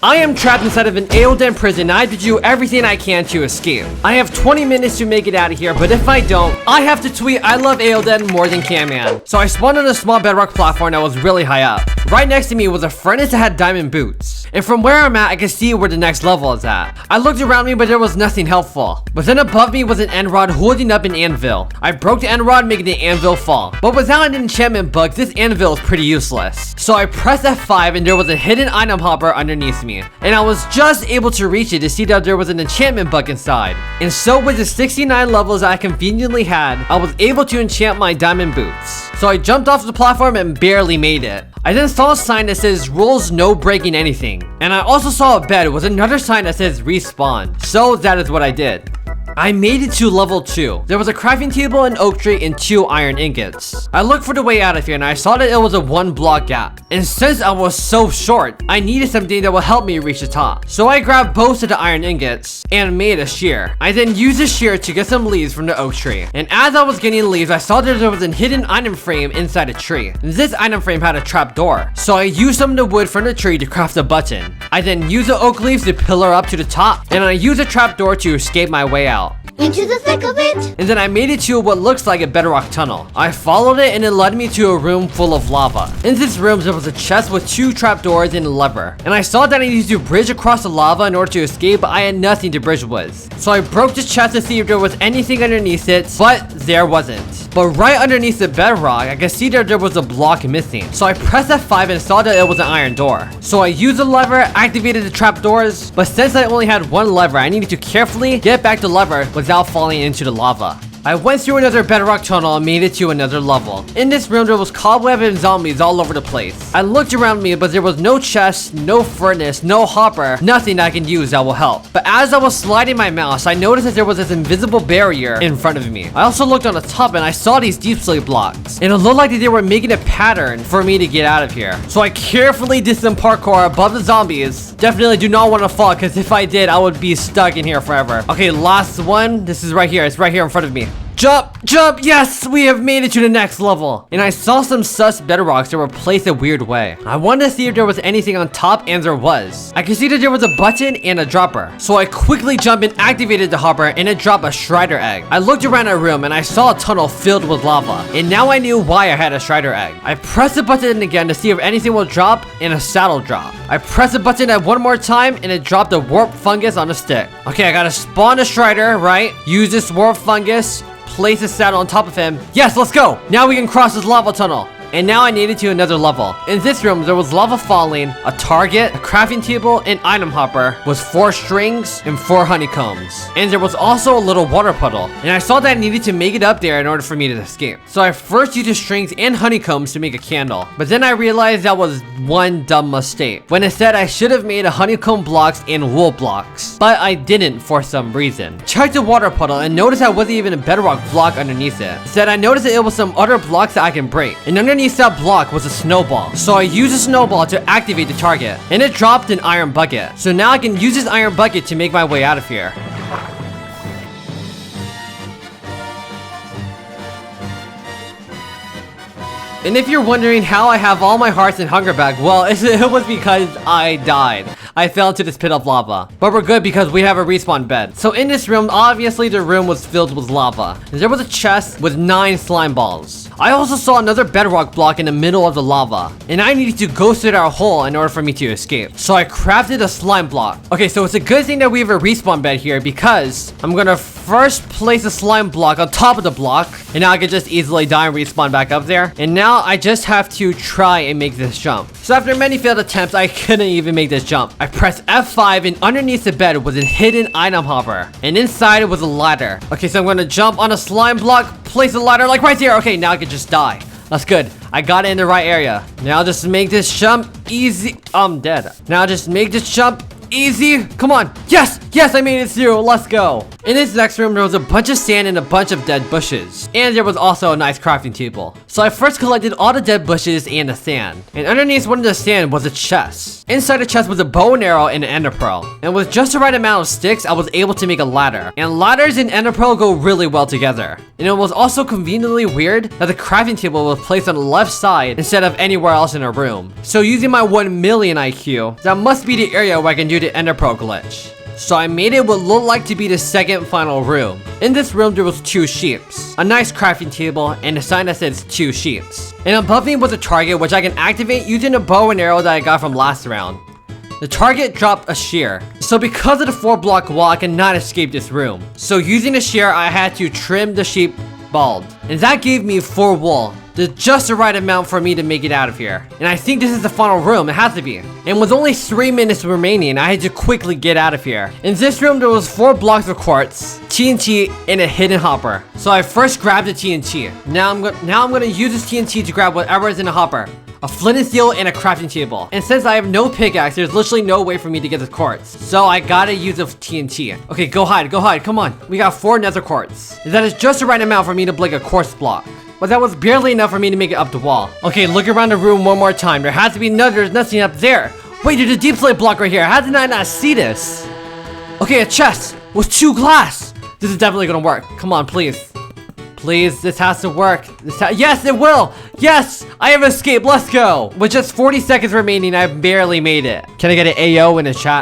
I am trapped inside of an AyoDen prison and I have to do everything I can to escape. I have 20 minutes to make it out of here, but if I don't, I have to tweet I love AyoDen more than Camman. So I spawned on a small bedrock platform that was really high up. Right next to me was a furnace that had diamond boots. And from where I'm at, I could see where the next level is at. I looked around me, but there was nothing helpful. But then above me was an end rod holding up an anvil. I broke the end rod, making the anvil fall. But without an enchantment bug, this anvil is pretty useless. So I pressed F5 and there was a hidden item hopper underneath me. And I was just able to reach it to see that there was an enchantment bug inside. And so with the 69 levels I conveniently had, I was able to enchant my diamond boots. So I jumped off the platform and barely made it. I then saw a sign that says rules no breaking anything. And I also saw a bed with another sign that says respawn. So that is what I did. I made it to level 2. There was a crafting table, an oak tree, and 2 iron ingots. I looked for the way out of here and I saw that it was a 1 block gap. And since I was so short, I needed something that would help me reach the top. So I grabbed both of the iron ingots and made a shear. I then used the shear to get some leaves from the oak tree. And as I was getting leaves, I saw that there was a hidden item frame inside a tree. This item frame had a trap door. So I used some of the wood from the tree to craft a button. I then used the oak leaves to pillar up to the top. And I used a trap door to escape my way out. Into the thick of it. And then I made it to what looks like a bedrock tunnel. I followed it and it led me to a room full of lava. In this room there was a chest with 2 trapdoors and a lever. And I saw that I needed to bridge across the lava in order to escape, but I had nothing to bridge with. So I broke the chest to see if there was anything underneath it, but there wasn't. But right underneath the bedrock, I could see that there was a block missing. So I pressed F5 and saw that it was an iron door. So I used the lever, activated the trapdoors, but since I only had 1 lever, I needed to carefully get back the lever without falling into the lava. I went through another bedrock tunnel and made it to another level. In this room, there was cobweb and zombies all over the place. I looked around me, but there was no chest, no furnace, no hopper, nothing I can use that will help. But as I was sliding my mouse, I noticed that there was this invisible barrier in front of me. I also looked on the top and I saw these deep slate blocks. And it looked like they were making a pattern for me to get out of here. So I carefully did some parkour above the zombies. Definitely do not want to fall, because if I did, I would be stuck in here forever. Okay, last one. This is right here. It's right here in front of me. Jump! Jump! Yes! We have made it to the next level! And I saw some sus bedrocks that were placed a weird way. I wanted to see if there was anything on top, and there was. I could see that there was a button and a dropper. So I quickly jumped and activated the hopper, and it dropped a Strider egg. I looked around the room and I saw a tunnel filled with lava. And now I knew why I had a Strider egg. I pressed the button again to see if anything will drop, and a saddle drop. I pressed the button at 1 more time and it dropped a warp fungus on a stick. Okay, I gotta spawn a Strider, right? Use this warp fungus. Place a saddle on top of him. Yes, let's go. Now we can cross this lava tunnel. And now I needed to another level. In this room, there was lava falling, a target, a crafting table, an item hopper, with 4 strings and 4 honeycombs. And there was also a little water puddle. And I saw that I needed to make it up there in order for me to escape. So I first used the strings and honeycombs to make a candle. But then I realized that was one dumb mistake. When instead I should have made a honeycomb blocks and wool blocks. But I didn't for some reason. Checked the water puddle and noticed that wasn't even a bedrock block underneath it. Instead, I noticed that it was some other blocks that I can break. And underneath that block was a snowball. So I used a snowball to activate the target, and it dropped an iron bucket. So now I can use this iron bucket to make my way out of here. And if you're wondering how I have all my hearts and hunger back, well, it was because I died. I fell into this pit of lava. But we're good because we have a respawn bed. So in this room, obviously the room was filled with lava. And there was a chest with 9 slime balls. I also saw another bedrock block in the middle of the lava. And I needed to go through that hole in order for me to escape. So I crafted a slime block. Okay, so it's a good thing that we have a respawn bed here, because I'm gonna first place a slime block on top of the block. And now I can just easily die and respawn back up there. And now I just have to try and make this jump. So after many failed attempts, I couldn't even make this jump. I pressed F5 and underneath the bed was a hidden item hopper. And inside it was a ladder. Okay, so I'm gonna jump on a slime block, place a ladder like right there. Okay, now I can just die. That's good. I got it in the right area. Now just make this jump easy. I'm dead. Now just make this jump easy. Come on. Yes! Yes, I made it through. Let's go. In this next room, there was a bunch of sand and a bunch of dead bushes. And there was also a nice crafting table. So I first collected all the dead bushes and the sand. And underneath one of the sand was a chest. Inside the chest was a bow and arrow and an ender pearl. And with just the right amount of sticks, I was able to make a ladder. And ladders and ender pearl go really well together. And it was also conveniently weird that the crafting table was placed on the left side instead of anywhere else in a room. So using my 1 million IQ, that must be the area where I can do the ender pearl glitch. So I made it what looked like to be the second final room. In this room there was 2 sheeps, a nice crafting table, and a sign that says 2 sheeps. And above me was a target which I can activate using the bow and arrow that I got from last round. The target dropped a shear. So because of the 4-block wall, I cannot escape this room. So using the shear, I had to trim the sheep bald. And that gave me 4 wool. Just the right amount for me to make it out of here. And I think this is the final room. It has to be. And with only 3 minutes remaining, I had to quickly get out of here. In this room, there was 4 blocks of quartz, TNT, and a hidden hopper. So I first grabbed the TNT. Now I'm gonna use this TNT to grab whatever is in the hopper. A flint and steel and a crafting table. And since I have no pickaxe, there's literally no way for me to get the quartz. So I gotta use a TNT. Okay, go hide, come on. We got 4 nether quartz. That is just the right amount for me to break a quartz block. But that was barely enough for me to make it up the wall. Okay, look around the room one more time. There has to be there's nothing up there. Wait, there's a deep slate block right here. How did I not see this? Okay, a chest with 2 glass. This is definitely gonna work. Come on, please. Please, this has to work. Yes, it will. Yes, I have escaped. Let's go. With just 40 seconds remaining, I barely made it. Can I get an AO in the chat?